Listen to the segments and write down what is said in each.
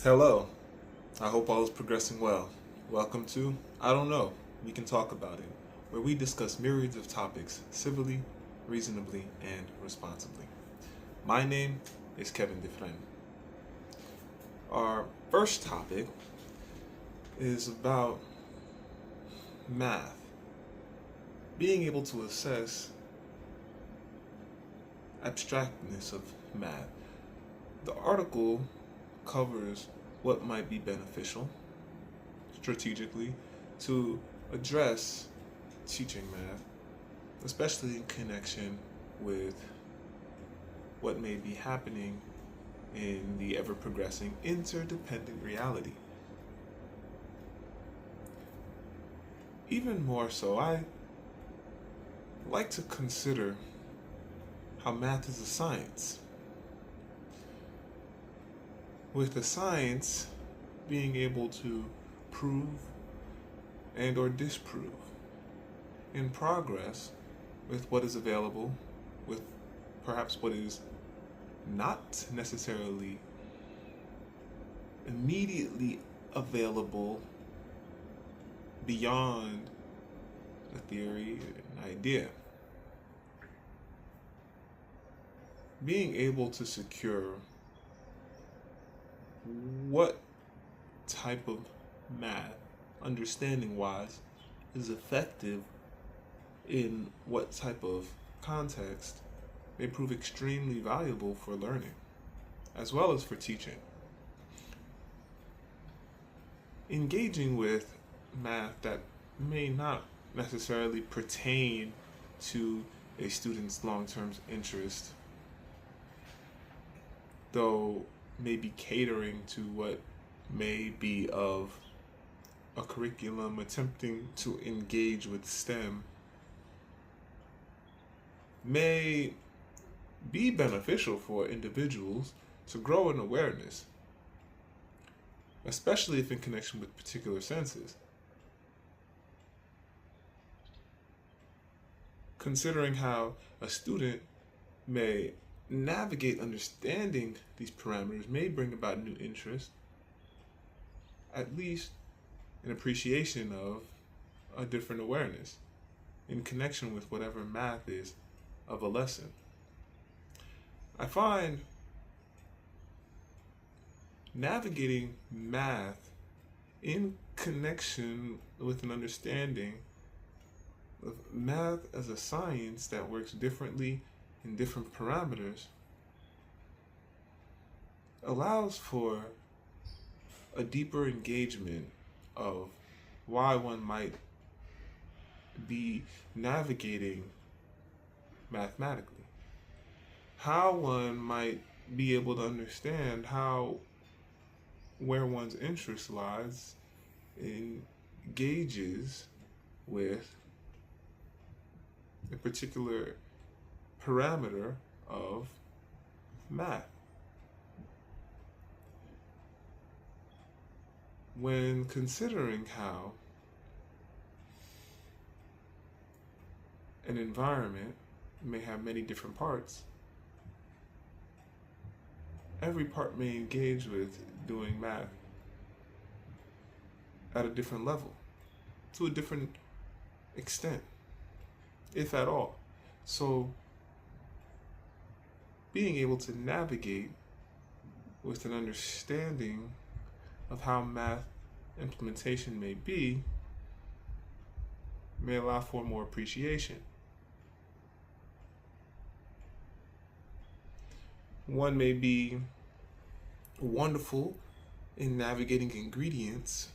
Hello, I hope all is progressing well. Welcome to I Don't Know, We Can Talk About It, where we discuss myriads of topics civilly, reasonably, and responsibly. My name is Kevin Dufresne. Our first topic is about math, being able to assess abstractness of math. The article covers what might be beneficial strategically to address teaching math, especially in connection with what may be happening in the ever progressing interdependent reality. Even more so, I like to consider how math is a science, with the science being able to prove and or disprove in progress with what is available, with perhaps what is not necessarily immediately available beyond a theory, an idea. Being able to secure what type of math, understanding wise, is effective in what type of context may prove extremely valuable for learning, as well as for teaching. Engaging with math that may not necessarily pertain to a student's long-term interest, though maybe catering to what may be of a curriculum attempting to engage with STEM, may be beneficial for individuals to grow in awareness, especially if in connection with particular senses. Considering how a student may navigate understanding these parameters may bring about new interest, at least an appreciation of a different awareness in connection with whatever math is of a lesson. I find navigating math in connection with an understanding of math as a science that works differently in different parameters allows for a deeper engagement of why one might be navigating mathematically, how one might be able to understand where one's interest lies engages with a particular parameter of math. When considering how an environment may have many different parts, every part may engage with doing math at a different level, to a different extent, if at all. So being able to navigate with an understanding of how math implementation may be may allow for more appreciation. One may be wonderful in navigating ingredients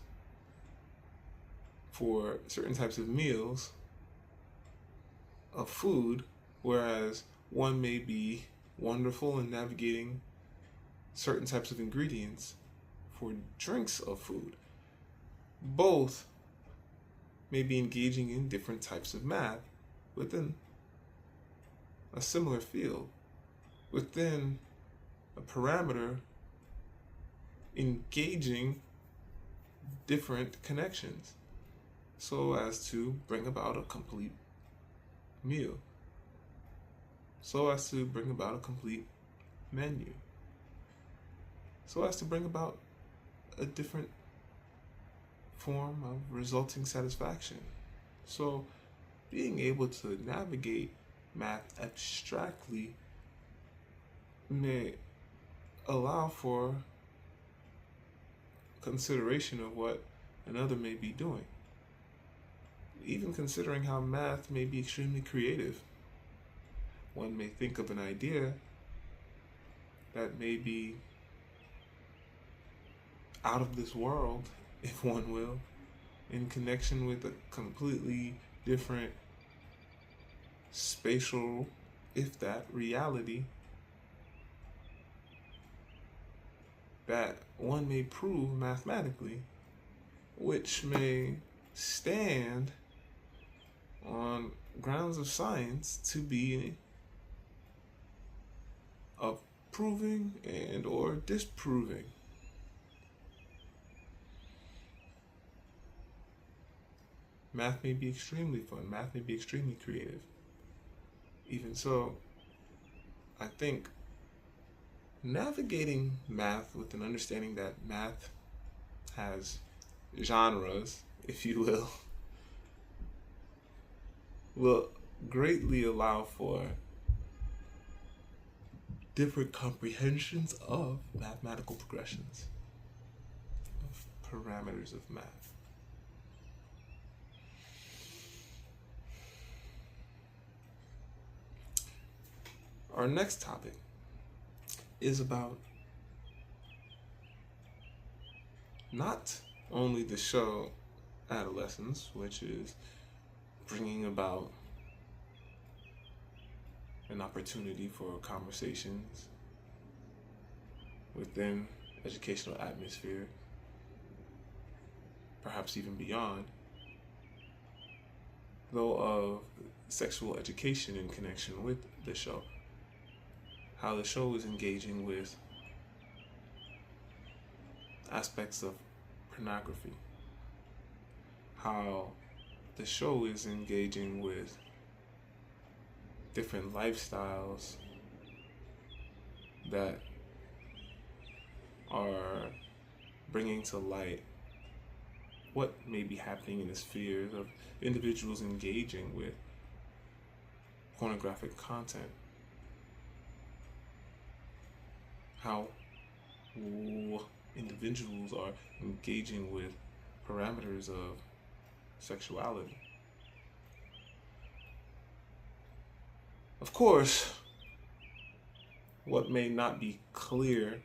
for certain types of meals of food, whereas one may be wonderful in navigating certain types of ingredients for drinks of food. Both may be engaging in different types of math within a similar field, within a parameter engaging different connections so as to bring about a complete meal, so as to bring about a complete menu, so as to bring about a different form of resulting satisfaction. So being able to navigate math abstractly may allow for consideration of what another may be doing. Even considering how math may be extremely creative. One may think of an idea that may be out of this world, if one will, in connection with a completely different spatial, if that, reality that one may prove mathematically, which may stand on grounds of science to be of proving and or disproving. Math may be extremely fun. Math may be extremely creative. Even so, I think navigating math with an understanding that math has genres, if you will greatly allow for different comprehensions of mathematical progressions, of parameters of math. Our next topic is about not only the show Adolescence, which is bringing about an opportunity for conversations within educational atmosphere, perhaps even beyond, though of sexual education in connection with the show. How the show is engaging with aspects of pornography. How the show is engaging with different lifestyles that are bringing to light what may be happening in the spheres of individuals engaging with pornographic content. How individuals are engaging with parameters of sexuality. Of course, what may not be clear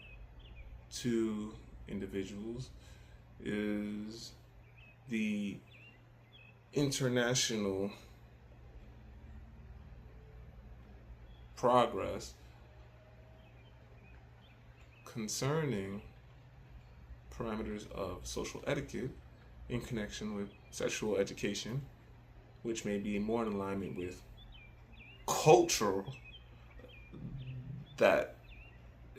to individuals is the international progress concerning parameters of social etiquette in connection with sexual education, which may be more in alignment with culture that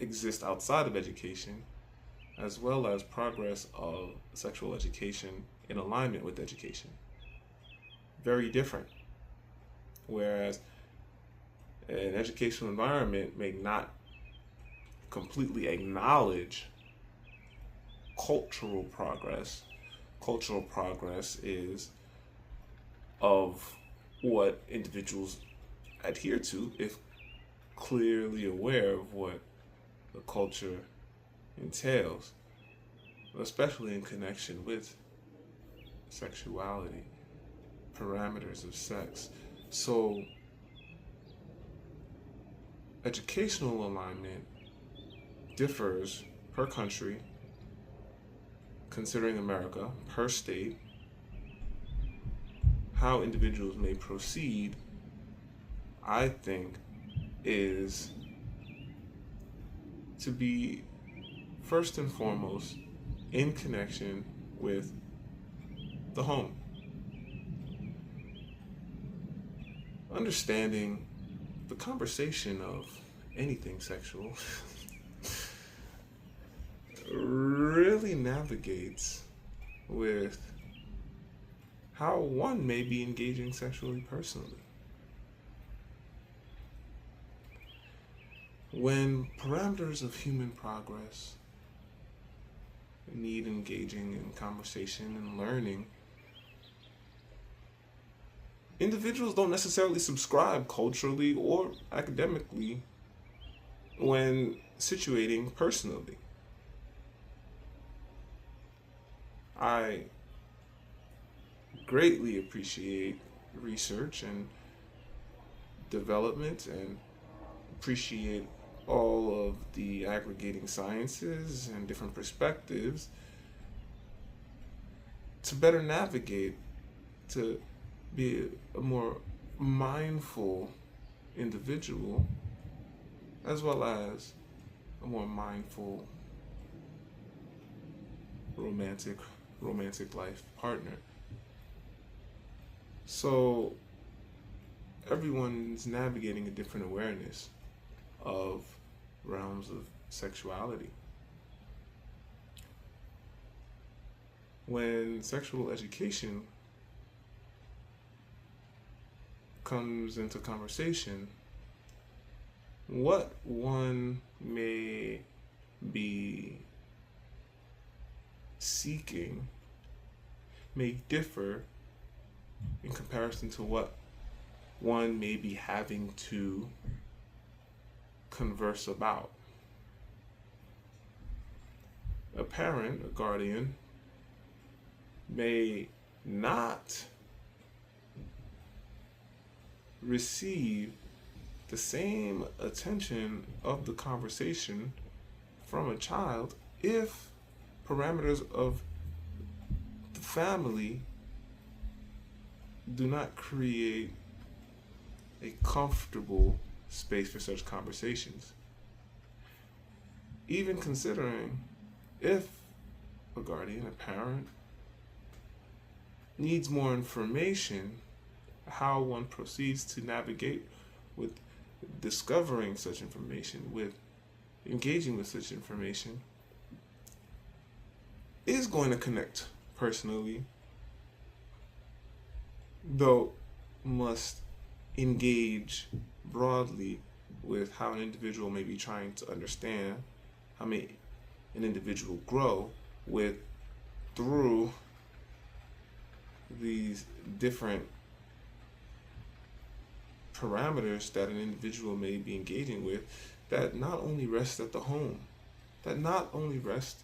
exists outside of education, as well as progress of sexual education in alignment with education. Very different. Whereas an educational environment may not completely acknowledge cultural progress. Cultural progress is of what individuals adhere to if clearly aware of what the culture entails, especially in connection with sexuality, parameters of sex. So, educational alignment differs per country, considering America, per state. How individuals may proceed, I think, is to be first and foremost in connection with the home. Understanding the conversation of anything sexual really navigates with how one may be engaging sexually personally. When parameters of human progress need engaging in conversation and learning, individuals don't necessarily subscribe culturally or academically when situating personally. I greatly appreciate research and development and appreciate all of the aggregating sciences and different perspectives to better navigate, to be a more mindful individual, as well as a more mindful romantic life partner. So everyone's navigating a different awareness of realms of sexuality. When sexual education comes into conversation, what one may be seeking may differ in comparison to what one may be having to converse about. A parent, a guardian, may not receive the same attention of the conversation from a child if parameters of the family do not create a comfortable space for such conversations. Even considering if a guardian, a parent, needs more information, how one proceeds to navigate with discovering such information, with engaging with such information, is going to connect personally, though must engage broadly with how an individual may be trying to understand, how may an individual grow with through these different parameters that an individual may be engaging with, that not only rest at the home, that not only rest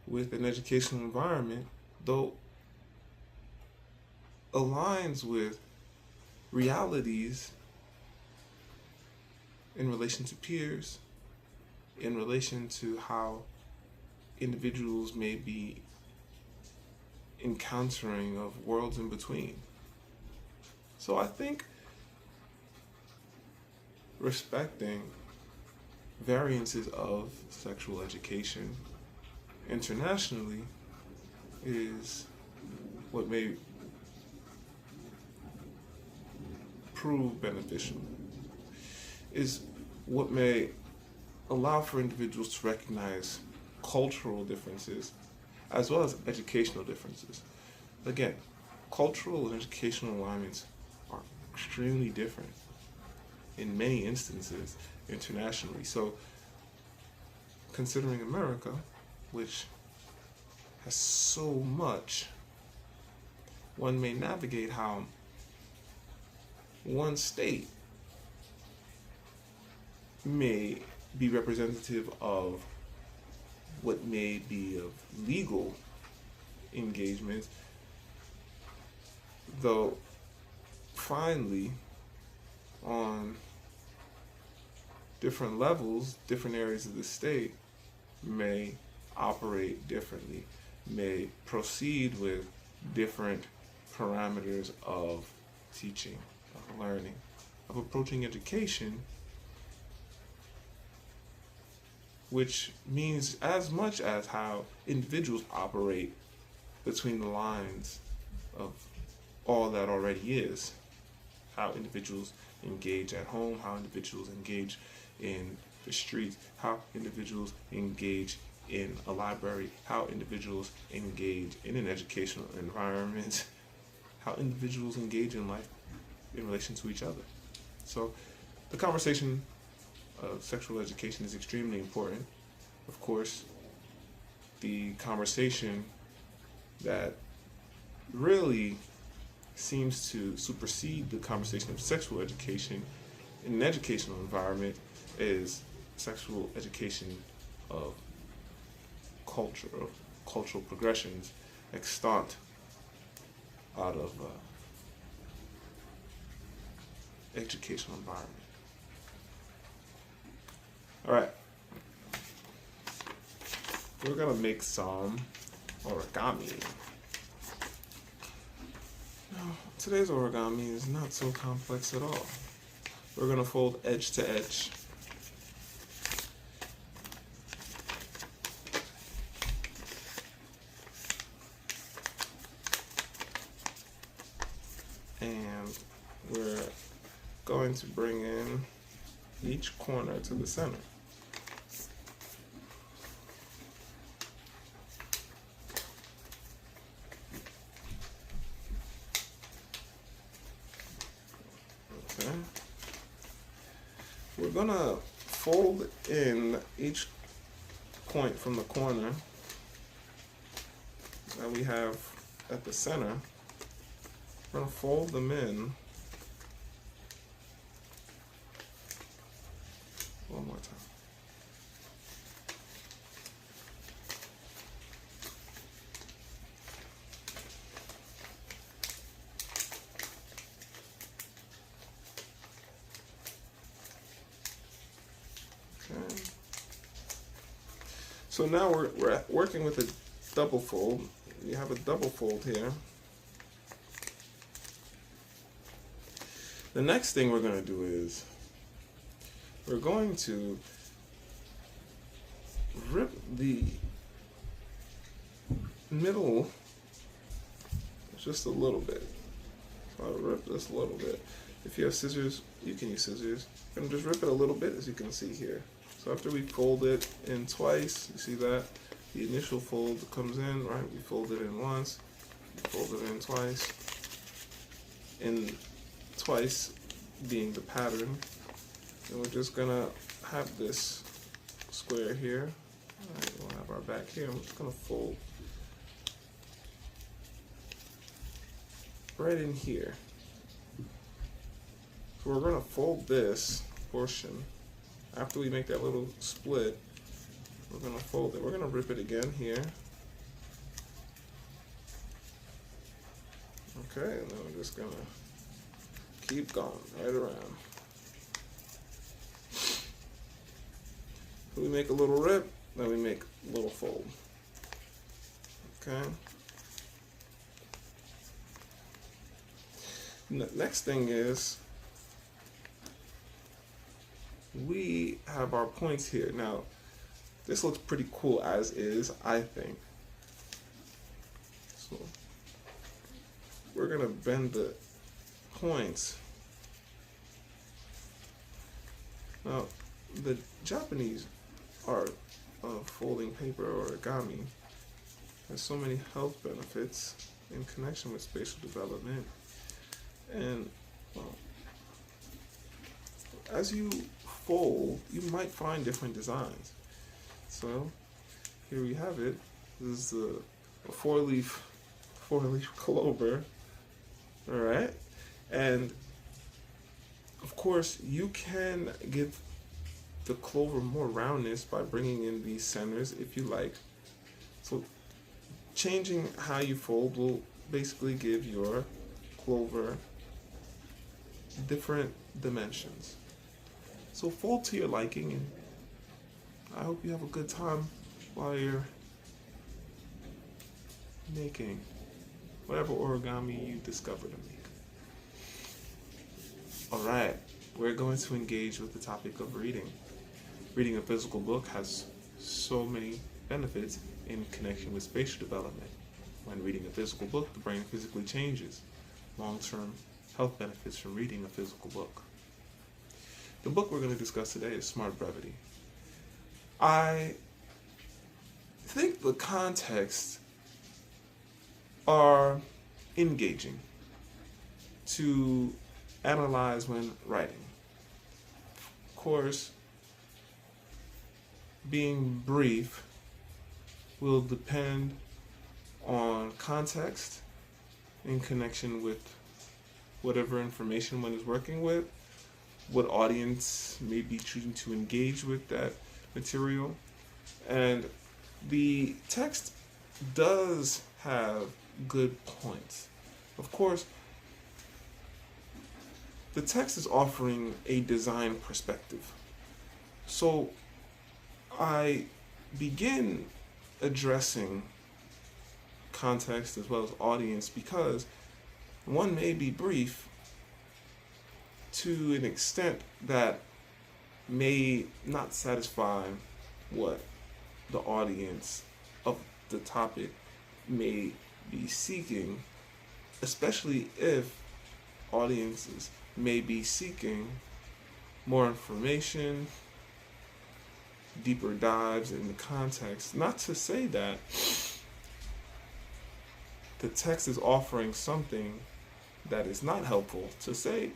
with an educational environment, though aligns with realities in relation to peers, in relation to how individuals may be encountering of worlds in between. So I think respecting variances of sexual education internationally is what may prove beneficial, is what may allow for individuals to recognize cultural differences as well as educational differences. Again, cultural and educational alignments are extremely different in many instances internationally. So considering America, which has so much, one may navigate how one state may be representative of what may be of legal engagement, though finally on different levels, different areas of the state may operate differently, may proceed with different parameters of teaching, of learning, of approaching education, which means as much as how individuals operate between the lines of all that already is, how individuals engage at home, how individuals engage in the streets, how individuals engage in a library, how individuals engage in an educational environment, how individuals engage in life in relation to each other. So the conversation of sexual education is extremely important. Of course, the conversation that really seems to supersede the conversation of sexual education in an educational environment is sexual education of culture, of cultural progressions extant out of educational environment. All right, we're gonna make some origami. Now, today's origami is not so complex at all. We're gonna fold edge to edge. And we're going to bring in each corner to the center. Okay. We're gonna fold in each point from the corner that we have at the center. We're gonna fold them in one more time. Okay. So now we're working with a double fold. You have a double fold here. The next thing we're going to do is we're going to rip the middle just a little bit. So I'll rip this a little bit. If you have scissors, you can use scissors. And just rip it a little bit, as you can see here. So after we fold it in twice, you see that? The initial fold comes in, right? We fold it in once, fold it in twice. In twice being the pattern, and we're just gonna have this square here. All right, we'll have our back here. I'm just gonna fold right in here. So we're gonna fold this portion after we make that little split. We're gonna fold it. We're gonna rip it again here. Okay, and then we're just gonna keep going right around. So we make a little rip, then we make a little fold. Okay. Next thing is we have our points here. Now, this looks pretty cool as is, I think. So we're gonna bend the points. Now, the Japanese art of folding paper or origami has so many health benefits in connection with spatial development. And, well, as you fold, you might find different designs. So, here we have it. This is a four-leaf clover. All right. And of course, you can give the clover more roundness by bringing in these centers if you like. So changing how you fold will basically give your clover different dimensions. So fold to your liking, and I hope you have a good time while you're making whatever origami you discover to make. Alright, we're going to engage with the topic of reading. Reading a physical book has so many benefits in connection with spatial development. When reading a physical book, the brain physically changes. Long-term health benefits from reading a physical book. The book we're going to discuss today is Smart Brevity. I think the contexts are engaging to analyze when writing. Of course, being brief will depend on context in connection with whatever information one is working with, what audience may be choosing to engage with that material. And the text does have good points. Of course, the text is offering a design perspective. So I begin addressing context as well as audience because one may be brief to an extent that may not satisfy what the audience of the topic may be seeking, especially if audiences may be seeking more information, deeper dives in the context. Not to say that the text is offering something that is not helpful. To say,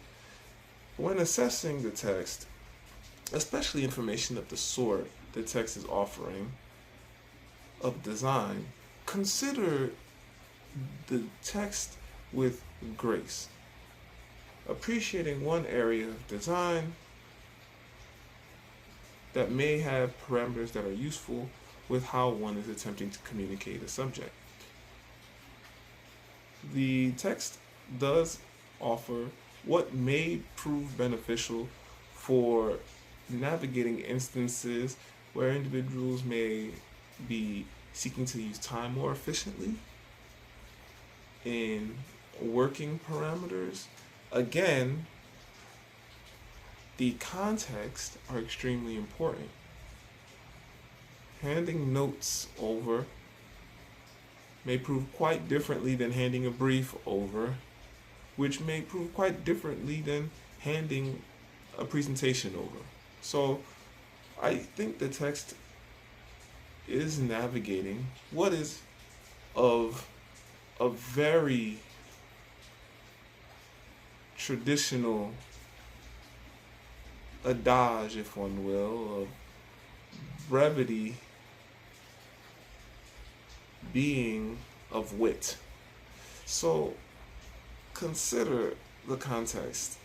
when assessing the text, especially information of the sort the text is offering of design, consider the text with grace, appreciating one area of design that may have parameters that are useful with how one is attempting to communicate a subject. The text does offer what may prove beneficial for navigating instances where individuals may be seeking to use time more efficiently in working parameters. Again, the context are extremely important. Handing notes over may prove quite differently than handing a brief over, which may prove quite differently than handing a presentation over. So I think the text is navigating what is of a very traditional adage, if one will, of brevity being of wit. So consider the context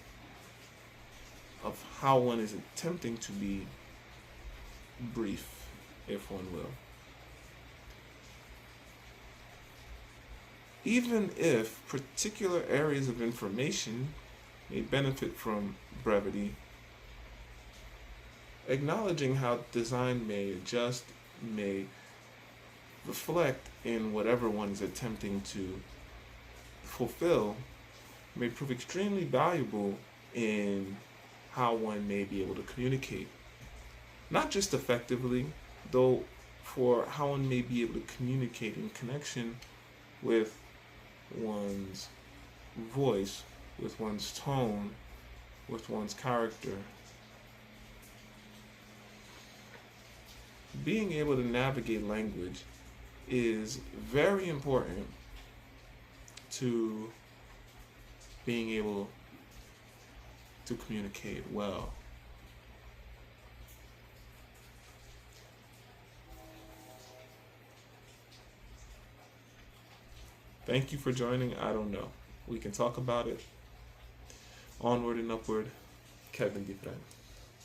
of how one is attempting to be brief, if one will. Even if particular areas of information may benefit from brevity, acknowledging how design may adjust, may reflect in whatever one is attempting to fulfill, may prove extremely valuable in how one may be able to communicate. Not just effectively, though, for how one may be able to communicate in connection with one's voice, with one's tone, with one's character. Being able to navigate language is very important to being able to communicate well. Thank you for joining. I don't know. We can talk about it. Onward and Upward, Kevin Dufresne.